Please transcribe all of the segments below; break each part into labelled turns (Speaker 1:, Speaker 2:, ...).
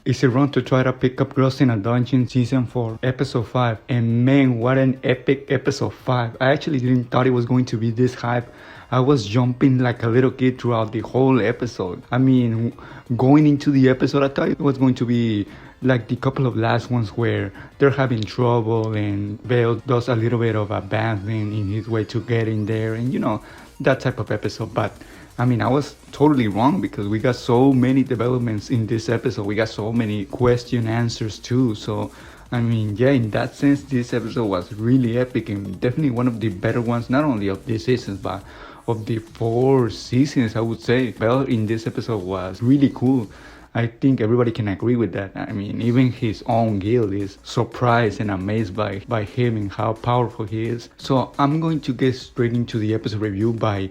Speaker 1: Is it wrong to try to pick up girls in a dungeon season 4, episode 5? And man, what an epic episode 5. I actually didn't thought it was going to be this hype. I was jumping like a little kid throughout the whole episode. I mean, going into the episode, I thought it was going to be like the couple of last ones where they're having trouble and Vale does a little bit of advancement in his way to getting there and that type of episode. But I mean, I was totally wrong because we got so many developments in this episode. We got so many question answers too. So, I mean, yeah, in that sense, this episode was really epic and definitely one of the better ones, not only of this season, but of the 4 seasons, I would say. Belle in this episode was really cool. I think everybody can agree with that. I mean, even his own guild is surprised and amazed by him and how powerful he is. So I'm going to get straight into the episode review by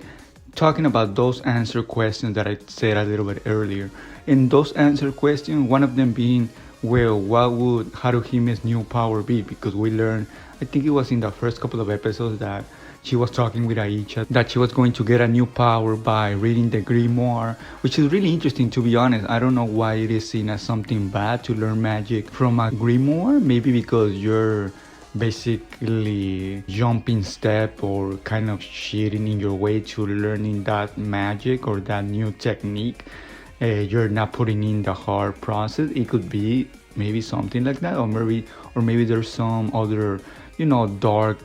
Speaker 1: talking about those answer questions that I said a little bit earlier. In those answer questions, one of them being, well, what would Haruhime's new power be? Because we learned, I think it was in the first couple of episodes, that she was talking with Aisha that she was going to get a new power by reading the grimoire, which is really interesting, to be honest. I don't know why it is seen as something bad to learn magic from a grimoire. Maybe because you're basically jumping step or kind of cheating in your way to learning that magic or that new technique. You're not putting in the hard process. It could be maybe something like that, or maybe there's some other dark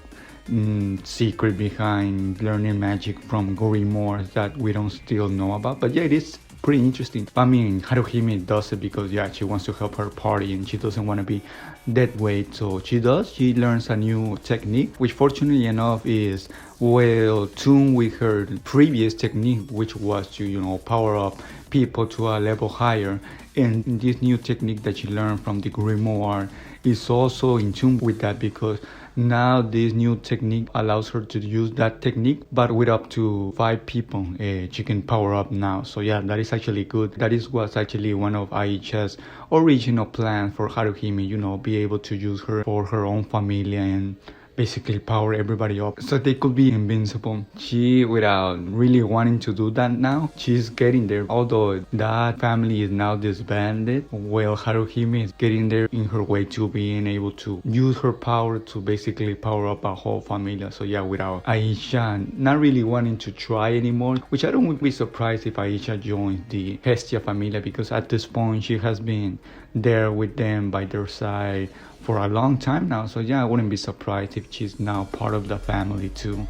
Speaker 1: secret behind learning magic from grimoires that we don't still know about. But yeah, it is pretty interesting. I mean, Haruhime does it because she wants to help her party and she doesn't want to be dead weight. So she learns a new technique, which fortunately enough is well tuned with her previous technique, which was to power up people to a level higher. And this new technique that she learned from the grimoire is also in tune with that, because now this new technique allows her to use that technique, but with up to 5 people she can power up now. So yeah, that is actually good. That was actually one of Aisha's original plans for Haruhime, be able to use her for her own family and basically power everybody up so they could be invincible. She, without really wanting to do that now, she's getting there. Although that family is now disbanded, well, Haruhime is getting there in her way to being able to use her power to basically power up a whole family. So yeah, without Aisha not really wanting to try anymore, which I don't be surprised if Aisha joins the Hestia familia, because at this point she has been there with them by their side for a long time now. So yeah, I wouldn't be surprised if she's now part of the family too.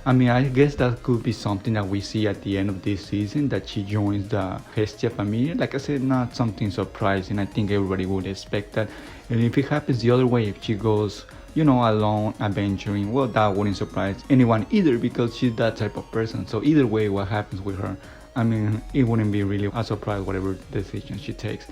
Speaker 1: I mean, I guess that could be something that we see at the end of this season, that she joins the Hestia family. Like I said, not something surprising. I think everybody would expect that. And if it happens the other way, if she goes alone adventuring, well, that wouldn't surprise anyone either, because she's that type of person. So either way, what happens with her, I mean, it wouldn't be really a surprise whatever decision she takes.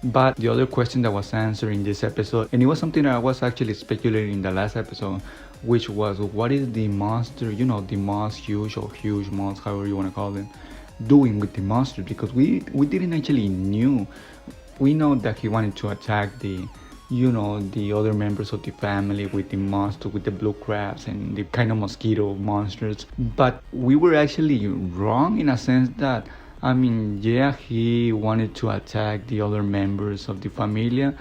Speaker 1: But the other question that was answered in this episode, and it was something that I was actually speculating in the last episode, which was, what is the monster, the most huge or huge monster, however you want to call them, doing with the monster? Because we didn't actually knew. We know that he wanted to attack the other members of the family with the monster, with the blue crabs and the kind of mosquito monsters. But we were actually wrong in a sense that, I mean, yeah, he wanted to attack the other members of the familia,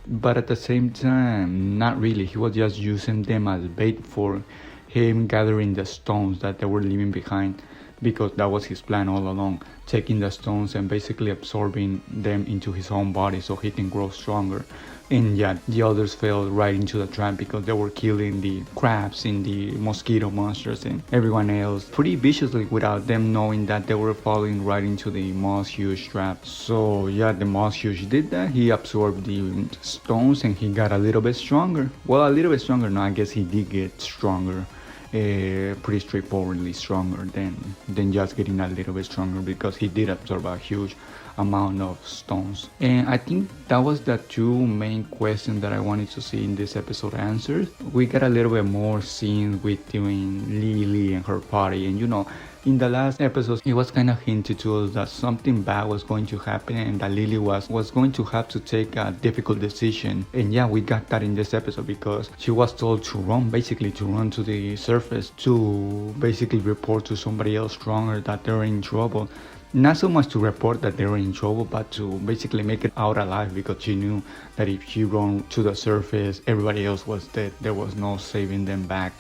Speaker 1: but at the same time, not really. He was just using them as bait for him gathering the stones that they were leaving behind, because that was his plan all along, taking the stones and basically absorbing them into his own body so he can grow stronger. And yeah, the others fell right into the trap because they were killing the crabs and the mosquito monsters and everyone else pretty viciously without them knowing that they were falling right into the most huge trap. So yeah, the most huge did that. He absorbed the stones and he got a little bit stronger. Well, a little bit stronger. No, I guess he did get stronger. Pretty straightforwardly stronger than just getting a little bit stronger, because he did absorb a huge amount of stones. And I think that was the 2 main questions that I wanted to see in this episode answered. We got a little bit more scenes between Lily and her party, and in the last episode, it was kind of hinted to us that something bad was going to happen and that Lily was going to have to take a difficult decision. And yeah, we got that in this episode, because she was told to run to the surface to basically report to somebody else stronger that they're in trouble. Not so much to report that they were in trouble, but to basically make it out alive, because she knew that if she ran to the surface, everybody else was dead. There was no saving them back,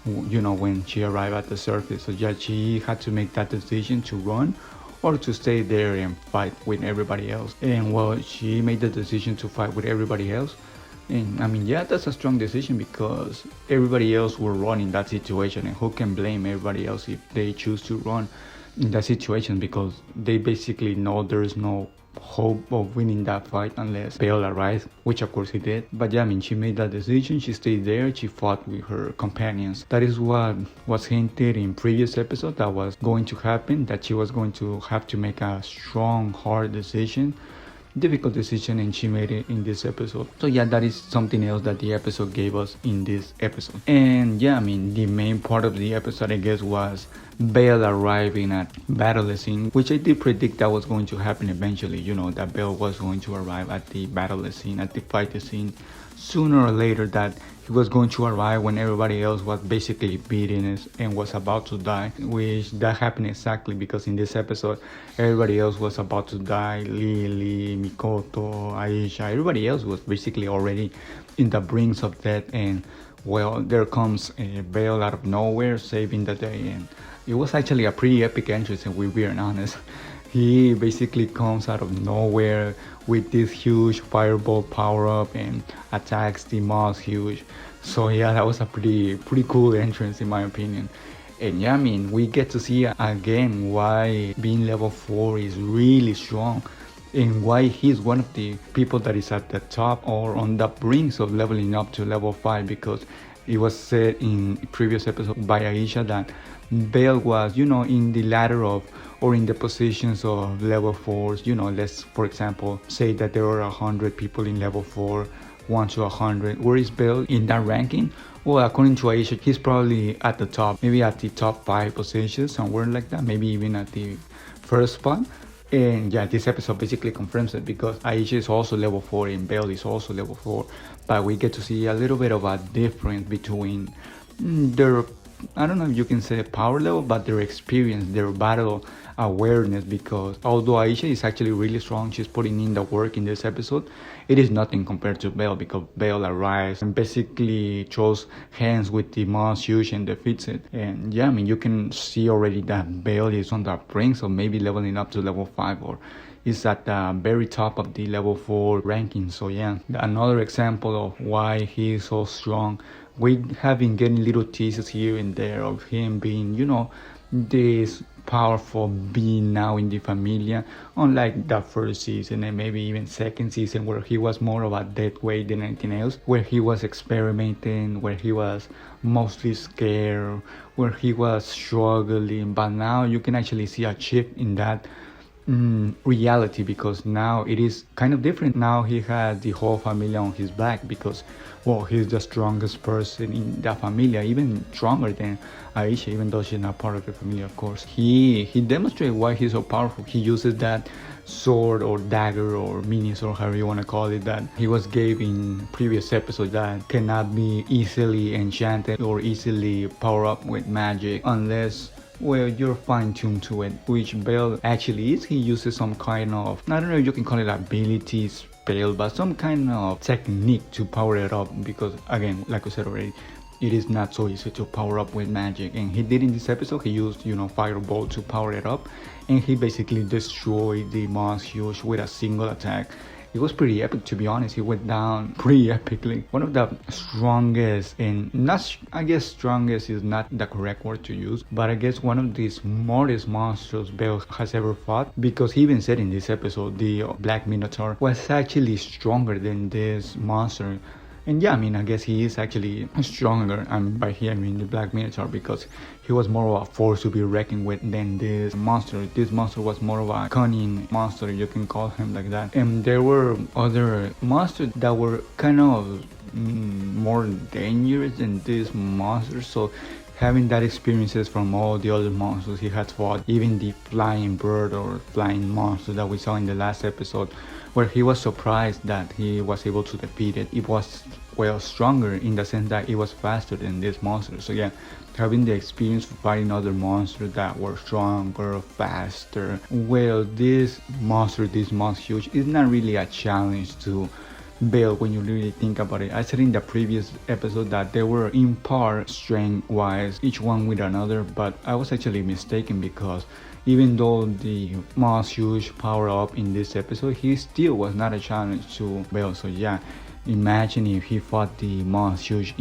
Speaker 1: when she arrived at the surface. So yeah, she had to make that decision to run or to stay there and fight with everybody else. And well, she made the decision to fight with everybody else. And I mean, yeah, that's a strong decision, because everybody else will run in that situation, and who can blame everybody else if they choose to run in that situation, because they basically know there's no hope of winning that fight unless Bale arrives, which of course he did. But yeah, I mean, she made that decision, she stayed there, she fought with her companions. That is what was hinted in previous episode that was going to happen, that she was going to have to make a strong, hard decision, difficult decision, and she made it in this episode. So yeah, that is something else that the episode gave us in this episode. And yeah, I mean, the main part of the episode, I guess, was Bale arriving at battle scene, which I did predict that was going to happen eventually, that Bale was going to arrive at the battle scene, at the fight scene, sooner or later, that he was going to arrive when everybody else was basically beaten and was about to die, which that happened exactly, because in this episode everybody else was about to die. Lily, Mikoto, Aisha, everybody else was basically already in the brink of death, and well, there comes Bale out of nowhere saving the day. And it was actually a pretty epic entrance, and we're being honest. He basically comes out of nowhere with this huge fireball power-up and attacks the Moss huge. So yeah, that was a pretty cool entrance in my opinion. And yeah, I mean, we get to see again why being level 4 is really strong, and why he's one of the people that is at the top or on the brink of leveling up to level 5, because it was said in previous episode by Aisha that Bale was, in the ladder of, or in the positions of level 4s. Let's, for example, say that there are 100 people in level 4, 1 to 100. Where is Bale in that ranking? Well, according to Aisha, he's probably at the top, maybe at the top 5 positions, somewhere like that, maybe even at the first spot. And yeah, this episode basically confirms it, because Aisha is also level 4 and Bale is also level 4. But we get to see a little bit of a difference between their, I don't know if you can say power level, but their experience, their battle awareness. Because although Aisha is actually really strong, she's putting in the work in this episode, it is nothing compared to Bale, because Bale arrives and basically throws hands with the Moss huge and defeats it. And yeah, I mean, you can see already that Bale is on the brink of maybe leveling up to level 5, or is at the very top of the level 4 ranking. So yeah, another example of why he is so strong. We have been getting little teases here and there of him being, this powerful being now in the Familia, unlike the first season and maybe even second season, where he was more of a dead weight than anything else, where he was experimenting, where he was mostly scared, where he was struggling. But now you can actually see a shift in that reality, because now it is kind of different. Now he has the whole Familia on his back, because well, he's the strongest person in the Familia, even stronger than Aisha, even though she's not part of the Familia, of course. He demonstrated why he's so powerful. He uses that sword or dagger or mini sword, however you want to call it, that he was gave in previous episodes, that cannot be easily enchanted or easily power up with magic unless, well, you're fine-tuned to it, which Bale actually is. He uses some kind of, I don't know if you can call it abilities, spell, but some kind of technique to power it up, because again, like I said already, it is not so easy to power up with magic. And he did in this episode. He used, fireball to power it up, and he basically destroyed the Moss huge with a single attack. It was pretty epic, to be honest. He went down pretty epically. One of the strongest, and not, I guess strongest is not the correct word to use, but I guess one of the smartest monsters Bale has ever fought, because he even said in this episode the Black Minotaur was actually stronger than this monster. And yeah, I mean, I guess he is actually stronger, and by here I mean the Black Minotaur, because he was more of a force to be reckoned with than this monster. This monster was more of a cunning monster, you can call him like that. And there were other monsters that were kind of more dangerous than this monster. So having that experiences from all the other monsters he had fought, even the flying bird or flying monster that we saw in the last episode, where he was surprised that he was able to defeat it. It was well, stronger in the sense that it was faster than this monster. So yeah, having the experience of fighting other monsters that were stronger, faster. Well, this monster, this Meikyuu, is not really a challenge to build when you really think about it. I said in the previous episode that they were in par strength wise, each one with another, but I was actually mistaken because even though the Meikyuu power up in this episode, he still was not a challenge to build. So yeah, imagine if he fought the Meikyuu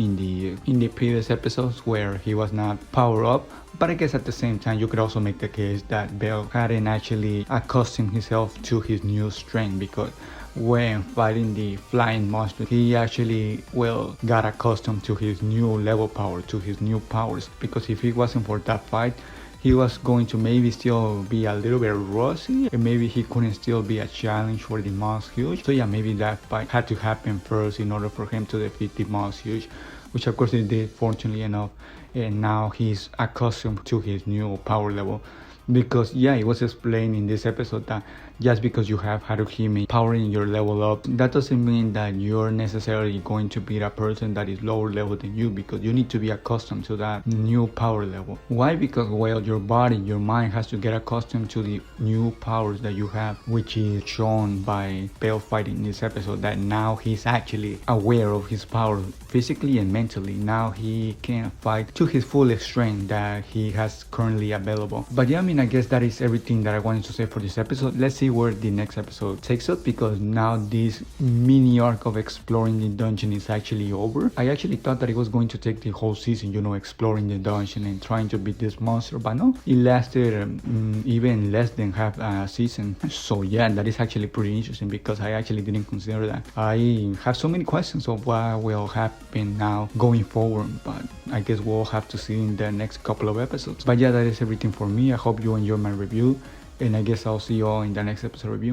Speaker 1: in the previous episodes where he was not power up. But I guess at the same time, you could also make the case that Bell hadn't actually accustomed himself to his new strength, because when fighting the flying monster, he actually, well, got accustomed to his new level power, to his new powers. Because if it wasn't for that fight, he was going to maybe still be a little bit rusty, and maybe he couldn't still be a challenge for the Meikyuu. So yeah, maybe that fight had to happen first in order for him to defeat the Meikyuu, which of course he did, fortunately enough. And now he's accustomed to his new power level. Because yeah, it was explained in this episode that just because you have Haruhime powering your level up, that doesn't mean that you're necessarily going to beat a person that is lower level than you, because you need to be accustomed to that new power level. Why? Because, well, your body, your mind has to get accustomed to the new powers that you have, which is shown by Bell fighting in this episode, that now he's actually aware of his power physically and mentally. Now he can fight to his fullest strength that he has currently available. But yeah, I mean, I guess that is everything that I wanted to say for this episode. Let's see where the next episode takes us, because now this mini arc of exploring the dungeon is actually over. I actually thought that it was going to take the whole season, you know, exploring the dungeon and trying to beat this monster, but no, it lasted even less than half a season. So yeah, that is actually pretty interesting, because I actually didn't consider that. I have so many questions of what will happen now going forward, but I guess we'll have to see in the next couple of episodes. But yeah, that is everything for me. I hope you enjoyed my review, and I guess I'll see you all in the next episode review.